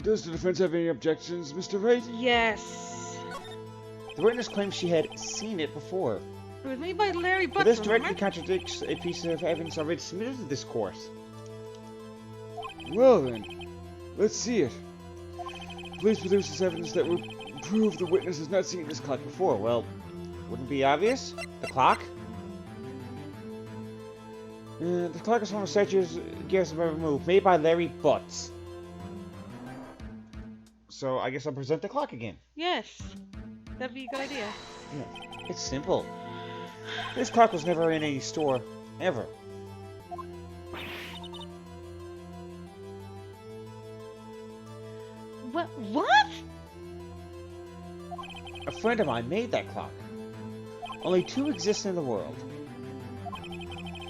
Does the defense have any objections, Mr. Wright? Yes. The witness claims she had seen it before. It was made by Larry But Butts, this directly remember? contradicts a piece of evidence already submitted to this court. Well then, let's see it. Please produce this evidence that would prove the witness has not seen this clock before. Well, wouldn't it be obvious? The clock? The clock is from a statue's gears have been removed, made by Larry Butts. So I guess I'll present the clock again. Yes. That'd be a good idea. Yeah, it's simple. This clock was never in any store, ever. What? A friend of mine made that clock. Only two exist in the world.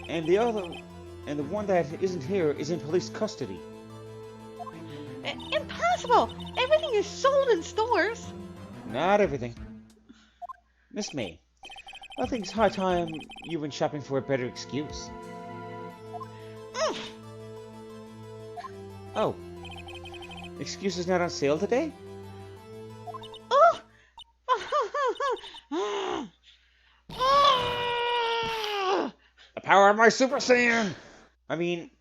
And the one that isn't here is in police custody. Impossible! Everything is sold in stores. Not everything. Miss May, I think it's high time you went shopping for a better excuse. Oh. Excuse is not on sale today? Oh! The power of my Super Saiyan! I mean...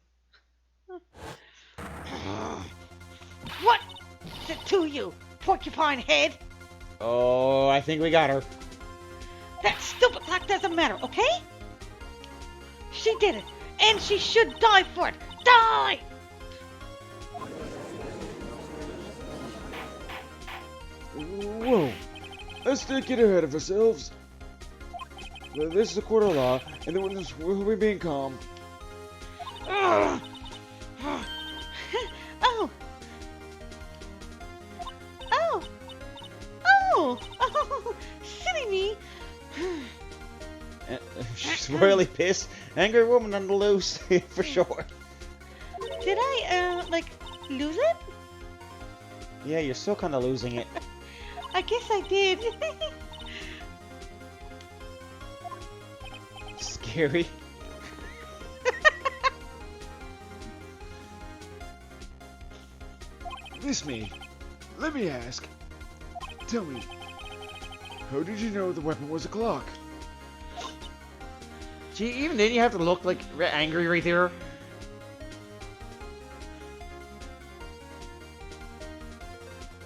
What is it to you, porcupine head? Oh, I think we got her. That stupid clock doesn't matter, okay? She did it, and she should die for it. Die! Whoa! Let's not get ahead of ourselves. This is a court of law, and the witness will be being calm. Oh! Oh! Oh! Oh! Silly me! She's royally pissed. Angry woman on the loose, for sure. Did I, lose it? Yeah, you're still kind of losing it. I guess I did. Scary. Miss Me, let me ask. Tell me, how did you know the weapon was a clock? Gee, even then you have to look like angry right there.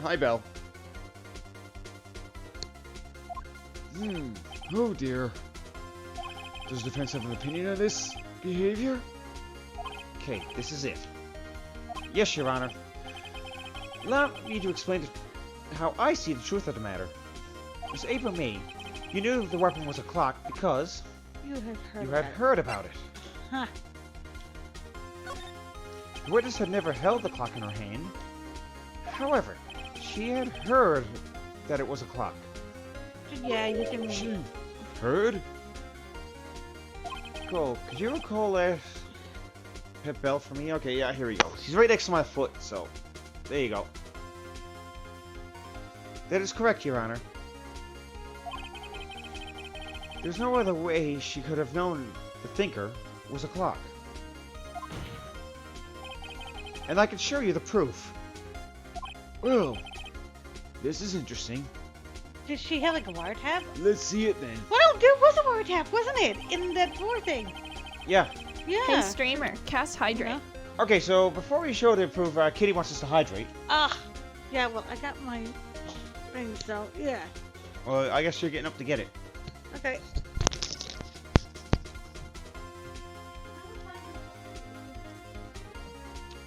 Hi, Belle. Oh dear. Does the defense have an opinion on this behavior? Okay, this is it. Yes, Your Honor. Allow me to explain how I see the truth of the matter. Miss April May, you knew the weapon was a clock because You have heard you had heard about it. Huh. The witness had never held the clock in her hand. However, she had heard that it was a clock. Yeah, you can... She heard? Cool. Could you recall that pet bell for me? Okay, yeah, here we go. She's right next to my foot, so there you go. That is correct, Your Honor. There's no other way she could have known the thinker was a clock. And I can show you the proof. Well, this is interesting. Did she have, like, a wiretap? Let's see it then. Well, no, there was a wiretap, wasn't it? In that drawer thing. Yeah. Yeah. Hey, streamer, cast hydrate. Yeah. Okay, so before we show the proof, Kitty wants us to hydrate. Ah. Yeah, well, I got my thing, so, yeah. Well, I guess you're getting up to get it. Okay.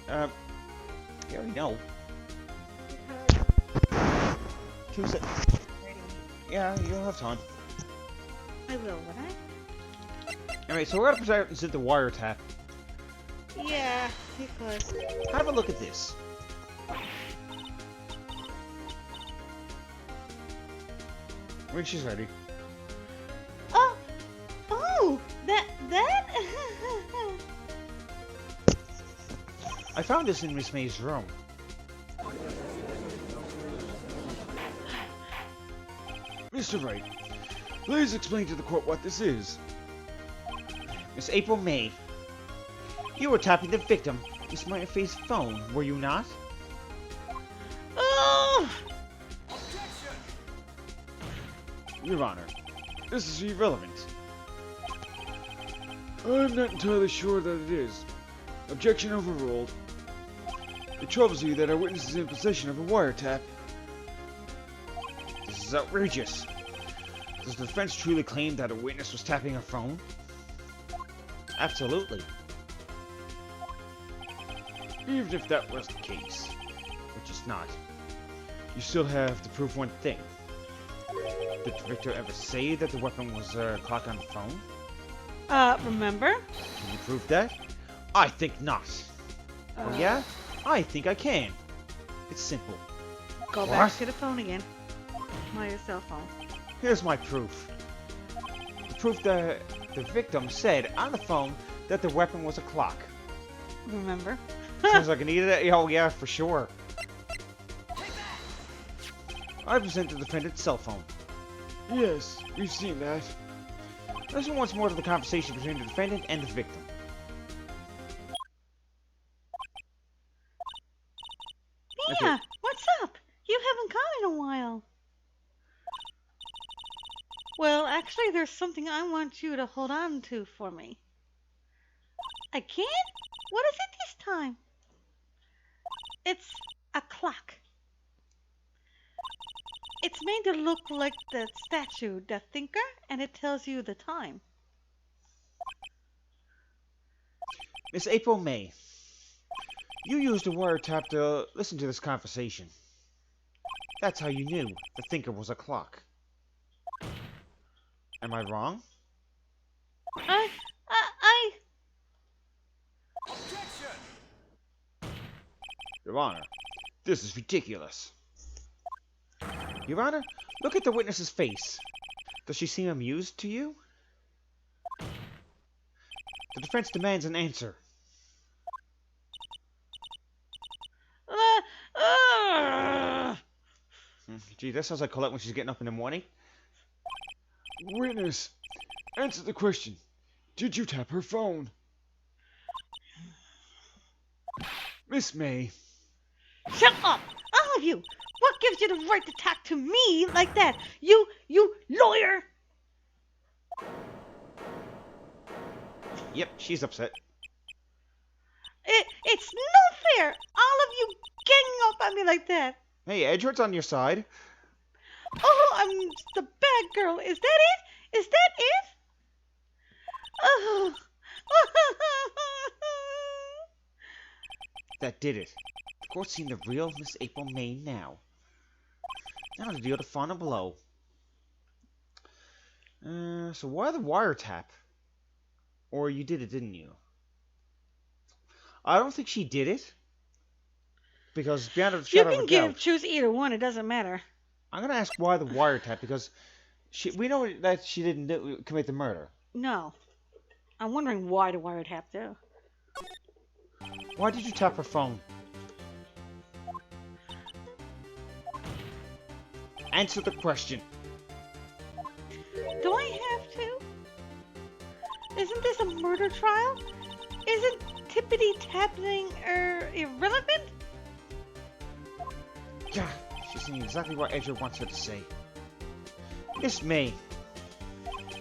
You already know. Two sec. Yeah, you'll have time. I will, would I? Alright, so we're gonna present the wiretap. Yeah, because... Have a look at this. When she's ready. Oh! Oh! That... I found this in Miss May's room. Mr. Wright, please explain to the court what this is. Miss April May, you were tapping the victim, Miss May's phone, were you not? Ugh. Your Honor, this is irrelevant. I'm not entirely sure that it is. Objection overruled. It troubles you that our witness is in possession of a wiretap. This is outrageous. Does the defense truly claim that a witness was tapping her phone? Absolutely. Even if that was the case, Which is not. you still have to prove one thing. Did Victor ever say that the weapon was a clock on the phone? Remember? Can you prove that? I think not. Oh yeah? I think I can. It's simple. Go back to the phone again. My cell phone. Here's my proof. The proof that the victim said on the phone that the weapon was a clock. Remember? Sounds like an idiot. Oh yeah, for sure. I present the defendant's cell phone. Yes, we've seen that. Listen once more to the conversation between the defendant and the victim. Mia, what's up? You haven't come in a while. Well, actually, there's something I want you to hold on to for me. Again? What is it this time? It's a clock. It's made to look like the statue, the thinker, and it tells you the time. Miss April May, you used a wiretap to listen to this conversation. That's how you knew the thinker was a clock. Am I wrong? I... Your Honor, this is ridiculous. Your Honor, look at the witness's face. Does she seem amused to you? The defense demands an answer. Gee, that sounds like Colette when she's getting up in the morning. Witness, answer the question. Did you tap her phone? Miss May. Shut up! All of you! What gives you the right to talk to me like that? You lawyer! Yep, she's upset. It's no fair! All of you ganging up on me like that! Hey, Edward's on your side. Oh, I'm the bad girl. Is that it? Is that it? Oh. That did it. The court's seen the real Miss April May now. Now to deal the final blow. So why the wiretap? Or you did it, didn't you? I don't think she did it. Because beyond a You shadow of can a doubt, choose either one. It doesn't matter. I'm gonna ask why the wiretap, because we know that she didn't commit the murder. No. I'm wondering why the wiretap though. Why did you tap her phone? Answer the question. Do I have to? Isn't this a murder trial? Isn't tippity-tapping irrelevant? Yeah, she's saying exactly what Edgar wants her to say. Miss May,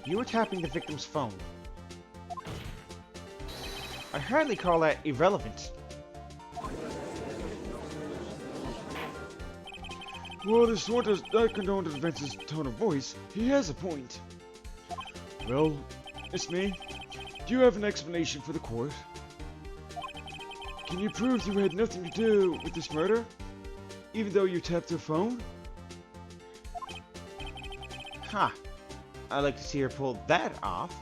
you were tapping the victim's phone. I hardly call that irrelevant. Well, this one does not condone the defense's tone of voice. He has a point. Well, Miss May, do you have an explanation for the court? Can you prove you had nothing to do with this murder? Even though you tapped her phone? Ha! I'd like to see her pull that off.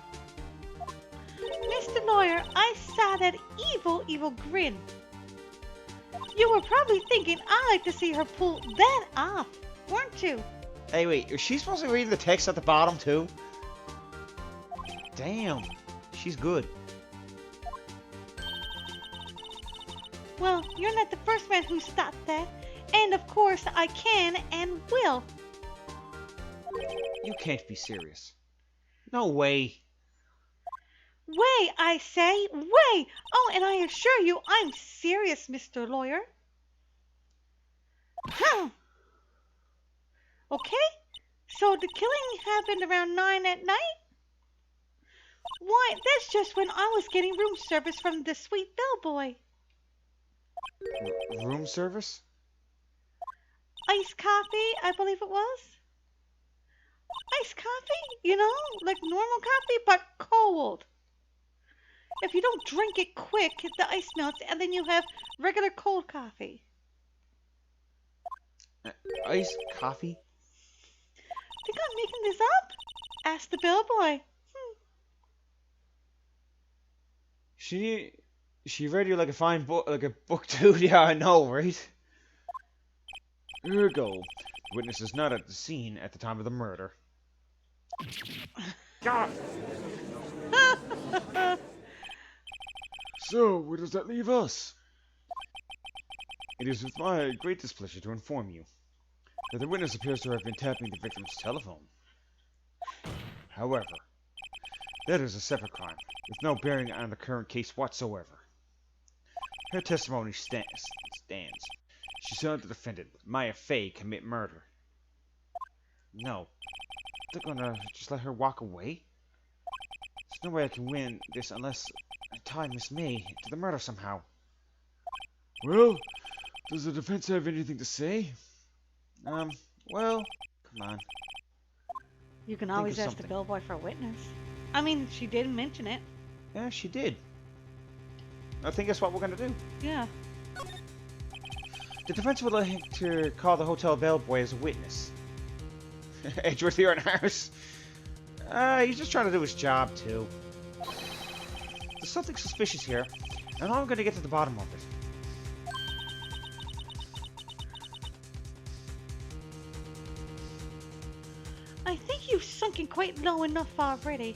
Mr. Lawyer, I saw that evil grin. You were probably thinking I'd like to see her pull that off, weren't you? Hey, wait, is she supposed to read the text at the bottom, too? Damn, she's good. Well, you're not the first man who stopped that. And of course, I can and will. You can't be serious. No way. Way, I say, way! Oh, and I assure you, I'm serious, Mr. Lawyer. So the killing happened around 9 at night? Why, that's just when I was getting room service from the sweet bellboy. Room service? Iced coffee, I believe it was. Iced coffee? You know, like normal coffee, but cold. If you don't drink it quick, the ice melts, and then you have regular cold coffee. Iced coffee? Think I'm making this up? Ask the bellboy. She read you like a fine book, like a book too. Yeah, I know, right? Ergo, the witness is not at the scene at the time of the murder. So, where does that leave us? It is with my great displeasure to inform you that the witness appears to have been tapping the victim's telephone. However, that is a separate crime, with no bearing on the current case whatsoever. Her testimony stands. She saw the defendant, Maya Fey, commit murder. No. They're gonna just let her walk away? There's no way I can win this unless I tie Miss May to the murder somehow. Well, does the defense have anything to say? Well, come on. You can Think always of ask the something. bellboy for a witness. I mean, she did mention it. Yeah, she did. I think that's what we're gonna do. Yeah. The defense would like to call the hotel bellboy as a witness. Edgeworth here in ours. He's just trying to do his job, too. There's something suspicious here, and I'm gonna get to the bottom of it. I think you've sunken quite low enough already.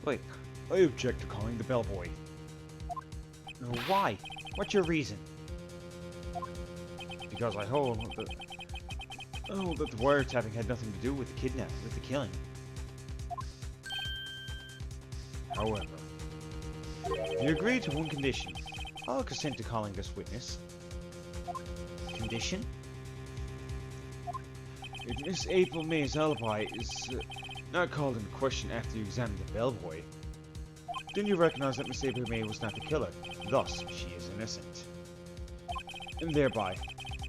Wait, I object to calling the bellboy. Why? What's your reason? Because I hold that the wiretapping had nothing to do with the with the killing. However, you agreed to one condition. I'll consent to calling this witness. Condition? If Miss April May's alibi is not called into question after you examine the bellboy, Then you recognize that Miss April May was not the killer. Thus, she is innocent. And thereby,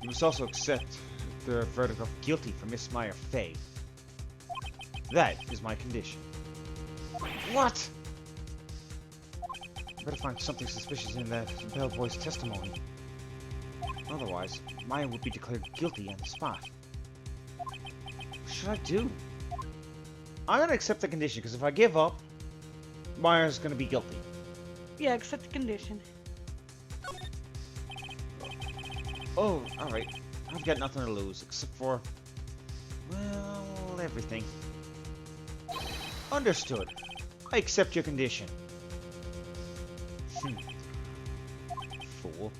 you must also accept the verdict of guilty for Miss Maya Fey. That is my condition. What? I better find something suspicious in that bellboy's testimony. Otherwise, Maya would be declared guilty on the spot. What should I do? I'm gonna accept the condition, because if I give up, Maya's gonna be guilty. Yeah, accept the condition. Oh, alright. I've got nothing to lose, except for... well, everything. Understood. I accept your condition. Fool.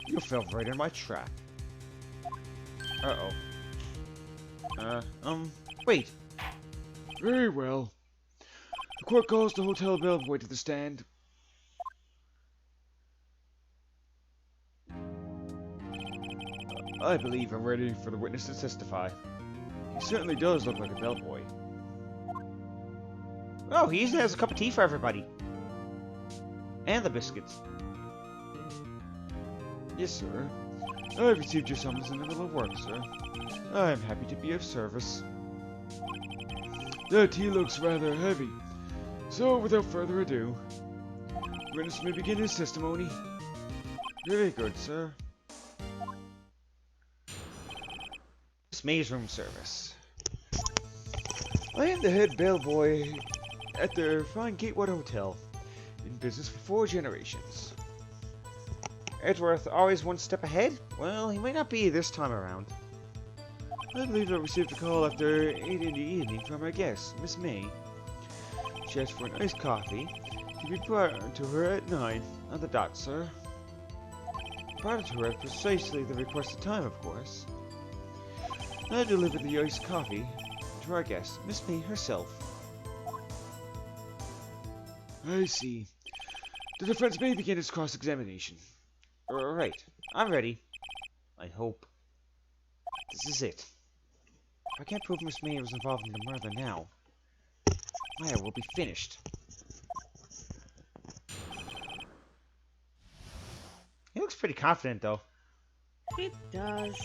You fell right in my trap. Wait. very well. The court calls the hotel bellboy to the stand. I believe I'm ready for the witness to testify. He certainly does look like a bellboy. Oh, he even has a cup of tea for everybody. And the biscuits. Yes, sir. I received your summons in the middle of work, sir. I am happy to be of service. The tea looks rather heavy, so without further ado, the witness may begin his testimony. Very good, sir. Miss May's room service. I am the head bellboy at the fine Gatewood Hotel, in business for 4 generations. Edgeworth always one step ahead? Well, he might not be this time around. I believe I received a call after 8 in the evening from our guest, Miss May. She asked for an iced coffee to be brought to her at 9 on the dot, sir. Brought it to her at precisely the requested time, of course. I delivered the iced coffee to our guest, Miss May herself. I see. The defense may begin its cross-examination. Right. I'm ready. I hope. This is it. If I can't prove Miss May was involved in the murder now, Maya will be finished. He looks pretty confident, though. He does.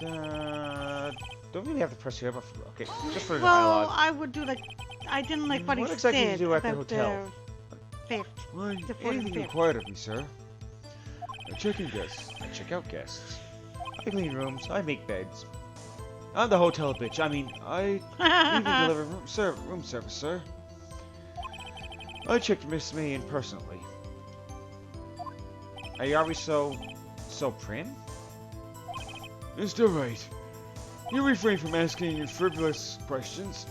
But, don't really have to press here, but okay, just for the Well, dialogue. I would do like I didn't like what he What exactly did said you do at the about hotel? the fifth. Why, The fourth and anything fifth. required of me, sir. I check in guests. I check out guests. I clean rooms. I make beds. I'm the hotel bitch. I mean, I even deliver room service, sir. I checked Miss May in personally. Are you always so prim? Mr. Wright, you refrain from asking frivolous questions.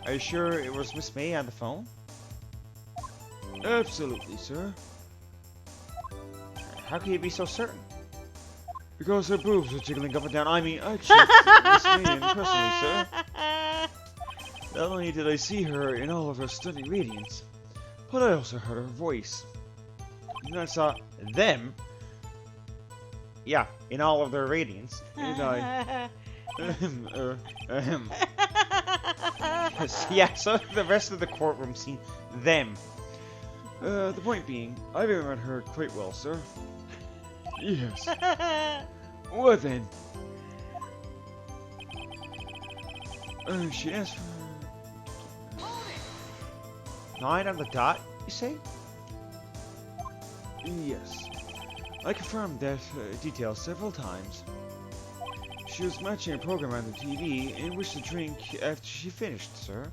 Are you sure it was Miss May on the phone? Absolutely, sir. How can you be so certain? Because her boobs were jiggling up and down. I mean, I checked Miss May in personally, sir. Not only did I see her in all of her stunning radiance, but I also heard her voice. And I saw them. Yeah, in all of their radiance. And I... Yes, yeah, so the rest of the courtroom seen them. The point being, I remember her quite well, sir. Yes. What then? She asked for... 9 on the dot, you say? Yes. I confirmed that detail several times. She was matching a program on the TV and wished to drink after she finished, sir.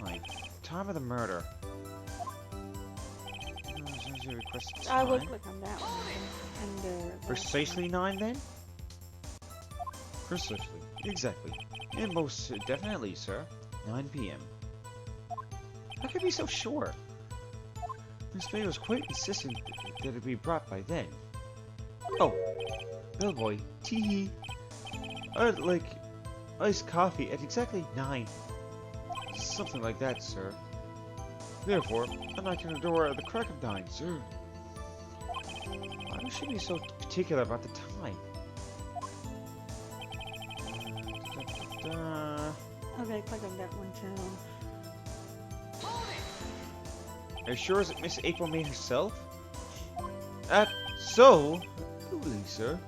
Right. Time of the murder. I would click on that one. And Precisely 9 then? Precisely. Exactly. And most definitely, sir. 9 p.m. How can you be so sure? Miss May was quite insistent that it be brought by then. Oh, bellboy. Tee. I'd like iced coffee at exactly 9. Something like that, sir. Therefore, I'm knocking on the door at the crack of 9, sir. Why would she be so particular about the time? okay, click on that one too. Are you sure it's Miss April May herself? Absolutely, Sir.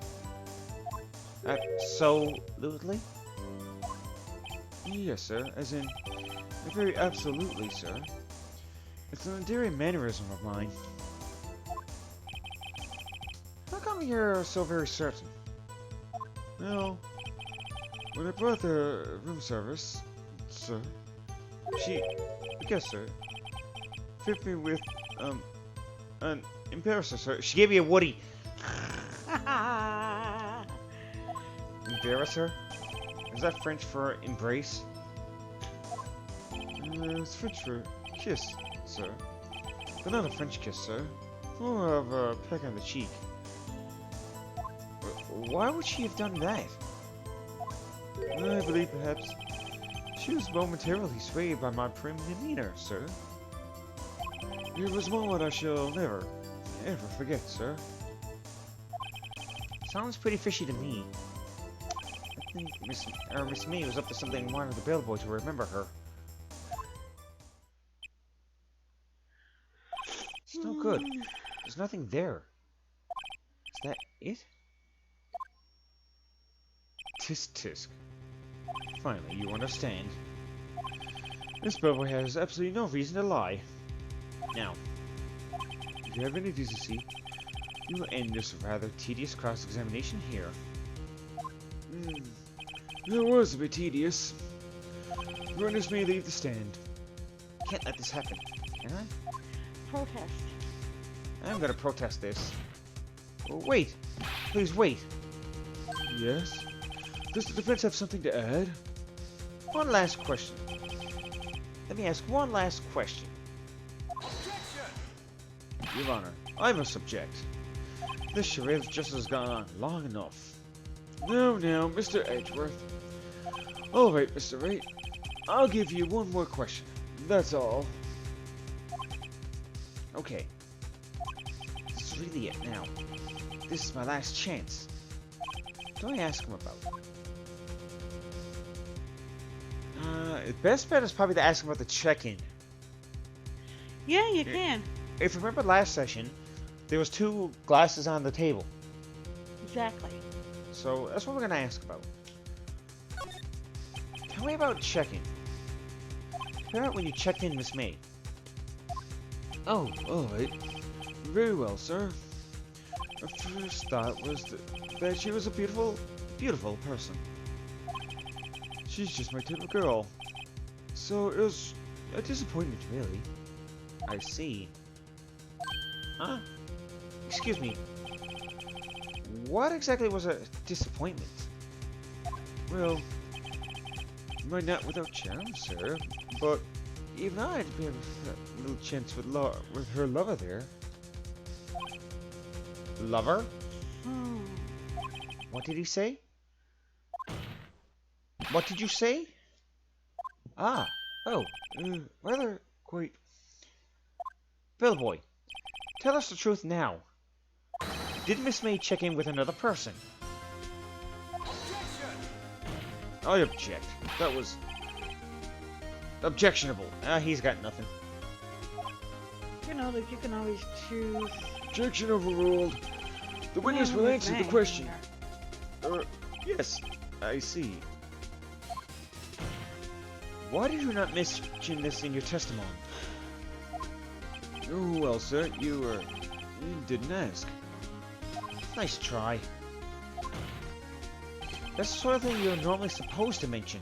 Absolutely? Yes, sir. As in, very absolutely, sir. It's an endearing mannerism of mine. How come you're so very certain? Well, when I brought the room service, sir, she, I guess, sir, fit me with, an embarrasser, sir. She gave you a Woody. Embarrass her? Is that French for embrace? It's French for kiss, sir. But not a French kiss, sir. More of a peck on the cheek. Why would she have done that? I believe perhaps she was momentarily swayed by my prim demeanor, sir. It was a moment I shall never, ever forget, sir. Sounds pretty fishy to me. I think Miss May was up to something and wanted the bellboy to remember her. Still good. There's nothing there. Is that it? Tisk tisk. Finally, you understand. This bellboy has absolutely no reason to lie. Now, if you have any decency, you will end this rather tedious cross-examination here. That was a bit tedious. Witness may leave the stand. Can't let this happen, can I? Protest. I'm gonna protest this. Oh, wait! Please wait! Yes? Does the defense have something to add? One last question. Let me ask one last question. Your Honor, I must object. This charade just has gone on long enough. Now, Mr. Edgeworth. Alright, Mr. Wright. I'll give you one more question. That's all. Okay. This is really it now. This is my last chance. Don't ask him about it. The best bet is probably to ask him about the check-in. Yeah, you can. If you remember last session, there was 2 glasses on the table. Exactly. So that's what we're gonna ask about. Tell me about check-in. Tell me about when you checked in Miss May. Oh, alright. Very well, sir. My first thought was that she was a beautiful, beautiful person. She's just my type of girl. So it was a disappointment, really. I see. Huh? Excuse me. What exactly was a disappointment? Well, might not without charm, sir, but even I'd be having a little chance with her lover there. Lover? Hmm. What did he say? What did you say? Ah, oh, Rather quite. Bellboy. Tell us the truth now. Did Miss May check in with another person? I object. That was Objectionable. He's got nothing. You know, like you can always choose. objection overruled. The witness Yeah, will with answer the May. question. Yes, I see. Why did you not mention this in your testimony? Oh, well, sir, you didn't ask. Nice try. That's the sort of thing you're normally supposed to mention.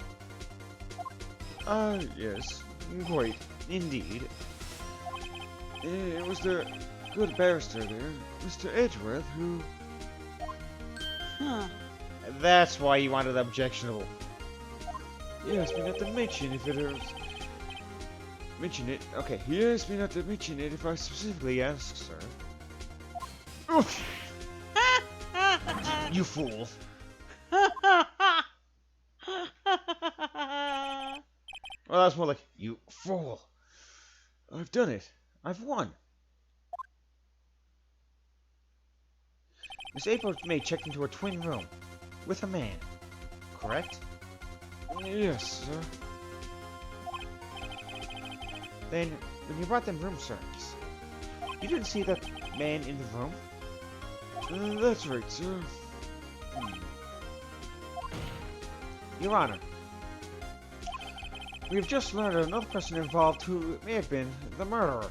Yes, quite. Indeed. It was the good barrister there, Mr. Edgeworth, who... Huh. That's why you wanted objectionable. He asked me not to mention if it was... Mention it? Okay, he asked me not to mention it if I specifically asked, sir. Oof! You fool. Well, that's more like, you fool. I've done it. I've won. Miss April May checked into her twin room with a man, correct? Yes, sir. Then, when you brought them room service, you didn't see that man in the room? That's right, sir. Your Honor, we have just learned of another person involved who may have been the murderer.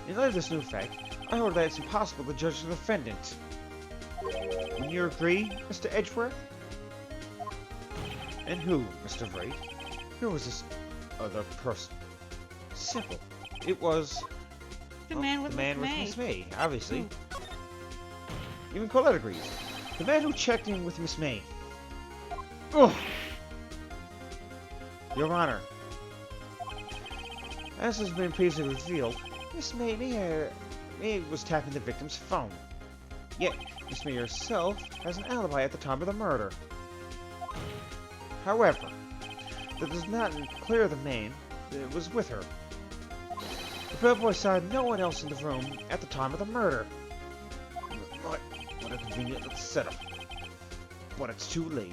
In light of this new fact, I hold that it's impossible to judge the defendant. Wouldn't you agree, Mr. Edgeworth? And who, Mr. Wright? Who was this other person? Simple. It was The man with the man with May. Miss May, obviously. Even Colette agrees. The man who checked in with Miss May. Ugh. Your Honor, as has been previously revealed, Miss May was tapping the victim's phone. Yet, Miss May herself has an alibi at the time of the murder. However, that does not clear the man that was with her. The bellboy saw no one else in the room at the time of the murder. What a convenient little setup. But it's too late.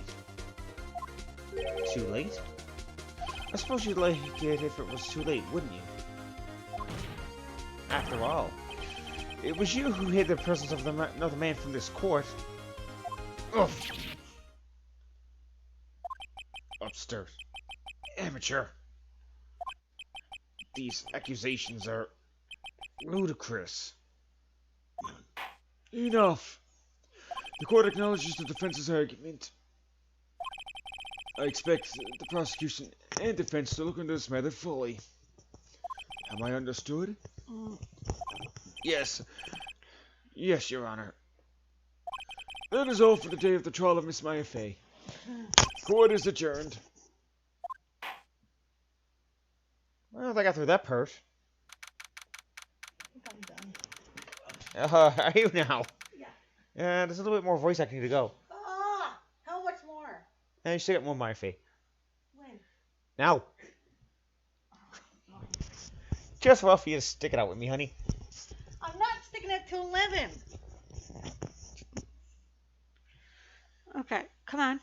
Too late? I suppose you'd like it if it was too late, wouldn't you? After all, it was you who hid the presence of another man from this court. Ugh. Upstairs. Amateur. These accusations are ludicrous. Enough. The court acknowledges the defense's argument. I expect the prosecution and defense to look into this matter fully. Am I understood? Yes. Yes, Your Honor. That is all for the day of the trial of Miss Maya Fey. Court is adjourned. Well, they got through that part. I'm done. Are you now? Yeah. Yeah, there's a little bit more voice acting to go. Ah, how much more? And you still got more my fee. When? Now. Just well for you to stick it out with me, honey. I'm not sticking it to 11. Okay, come on.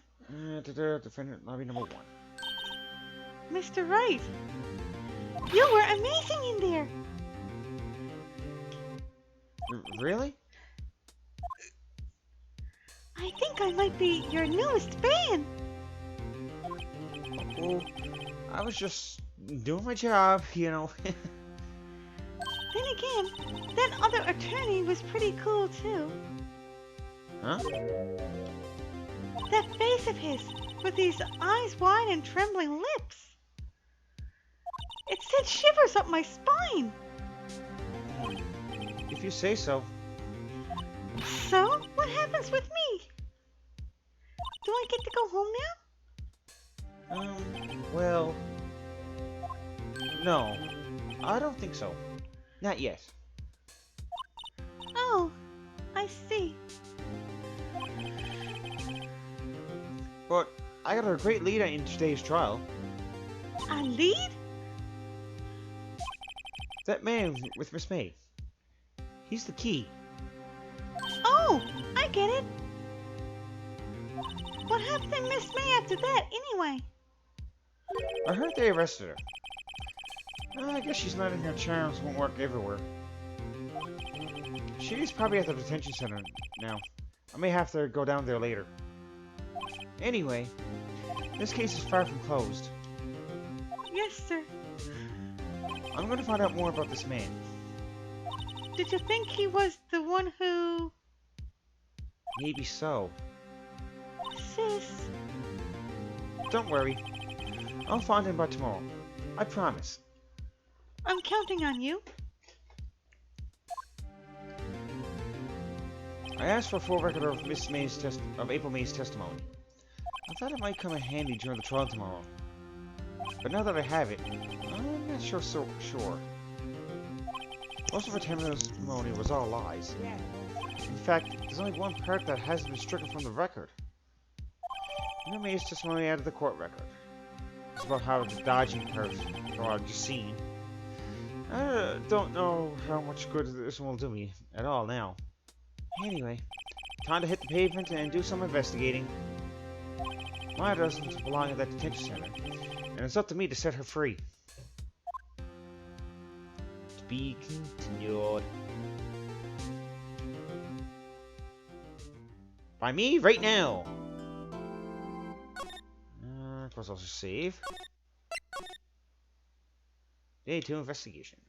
Defendant lobby number 1. Mr. Wright, you were amazing in there. Really? I think I might be your newest fan. Well, I was just doing my job, you know. Then again, that other attorney was pretty cool too. Huh? That face of his, with these eyes wide and trembling lips. It sent shivers up my spine. If you say so. So, what happens with me? Do I get to go home now? Well... No. I don't think so. Not yet. Oh, I see. But I got a great lead in today's trial. A lead? That man with Miss May. He's the key. Oh, I get it. What happened to Miss May after that, anyway? I heard they arrested her. I guess she's letting her charms won't work everywhere. She's probably at the detention center now. I may have to go down there later. Anyway, this case is far from closed. Yes, sir. I'm going to find out more about this man. Did you think he was the one who... Maybe so. Sis... Don't worry. I'll find him by tomorrow. I promise. I'm counting on you. I asked for a full record of April May's testimony. I thought it might come in handy during the trial tomorrow. But now that I have it, I'm not sure. Most of her testimony was all lies. In fact, there's only one part that hasn't been stricken from the record. April May's testimony out of the court record. It's about how the dodging part, or I've just seen. I don't know how much good this one will do me at all now. Anyway, time to hit the pavement and do some investigating. Maya doesn't belong at that detention center, and it's up to me to set her free. To be continued. By me, right now! Of course, I'll just save. Day 2 investigation.